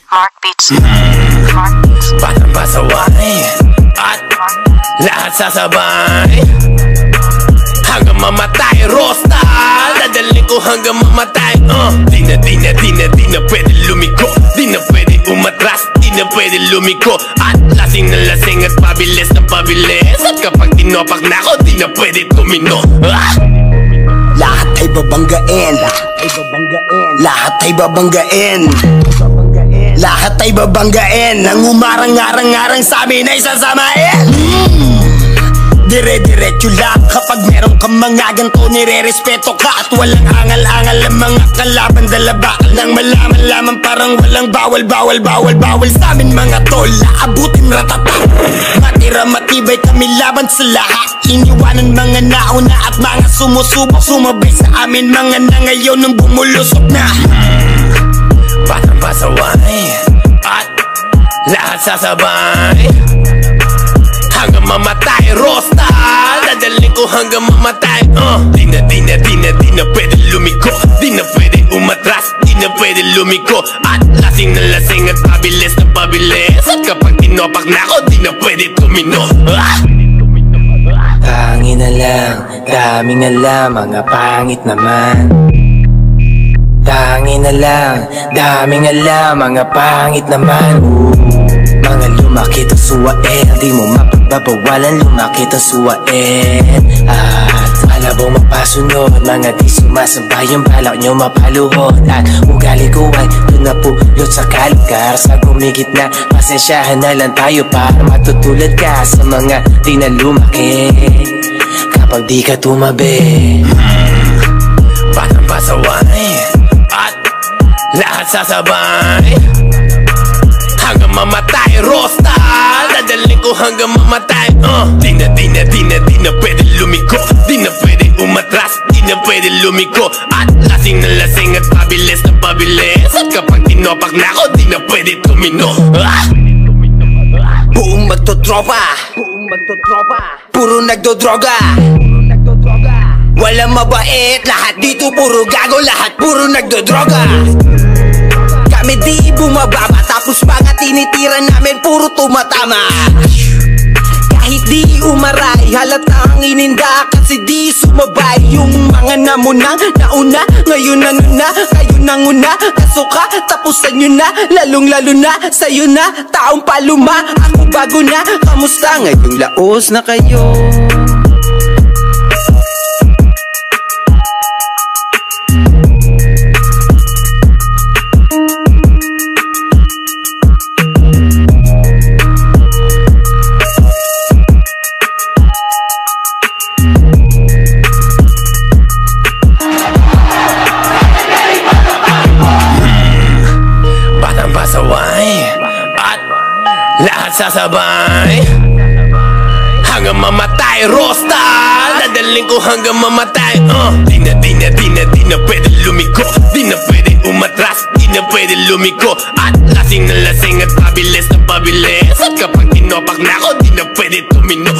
Mark Beats. Mark Beats. Batang pasaway at lahat sasabay hanggang mamatay. Rosta, dadalhin ko hanggang mamatay. Di na pwede lumiko, di na pwede umatras, di na pwede lumiko. At lasing na lasing at pabilis na pabilis. At kapag tinopak na ako, di na pwede tumino. Lahat ay babanggain, lahat ay babanggain, lahat ay babanggain. Ang umarang-arang-arang sa amin ay sasamain. Dire-diretso lang kapag meron kang mga ganto, nire-respeto ka. At walang angal-angal ang mga kalaban. Dalabakal nang malaman lamang parang walang bawal sa amin mga tol. Aabutin ratata, matira matibay kami laban sa lahat. Iniwanan mga nauna at mga sumusubok, sumabay sa amin mga na ngayon nung bumulusok na. Batang pasaway at lahat sasabay hanggang mamatay. Rosta, dadalhin ko hanggang mamatay. Di na pwede lumiko, di na pwede umatras, di na pwede lumiko. At lasing na lasing at pabilis na pabilis. At kapag tinopak na ako, di na pwede tumino. Pangin na lang, daming alam, mga pangit naman. Tangin na lang, daming alam, mga pangit naman. Mga lumakit ang suwain, di mo mapagbabawalan, lumakit ang suwain. At malabong mapasunod, mga di sumasabay, yung balak nyo mapaluhod. At ugali ko ay doon na pulot sa kalugar. Sa gumigit na, pasensyahan na lang tayo para matutulad ka sa mga di na lumaki kapag di ka tumabi. Batang pasaway at lahat sasabay hanggang mamatay. Rosta, dadalhin ko hanggang mamatay. Di na pwede lumiko, di na pwede umatras, di na pwede lumiko. At lasing na lasing at pabilis na pabilis. At kapag tinopak na ako, di na pwede tumino. Buong magtotropa, puro nagdodroga. Walang mabait, lahat dito puro gago, lahat puro nagdodroga. Kami di bumababa, tapos mga tinitira namin puro tumatama. Kahit di umaray, halatang ininda kasi di sumabay. Yung mga namunang nauna, ngayon ano na, kayo nang una. Kasuka, tapusan nyo na, lalong lalo na sa'yo na, taong paluma. Ako bago na, kamusta ngayong laos na kayo? At lahat sasabay hanggang mamatay. Rosta, dadalhin ko hanggang mamatay. Di na pwede lumiko, di na pwede umatras, di na pwede lumiko. At lasing na lasing at pabilis na pabilis. At kapag tinopak na ako, di na pwede tumino.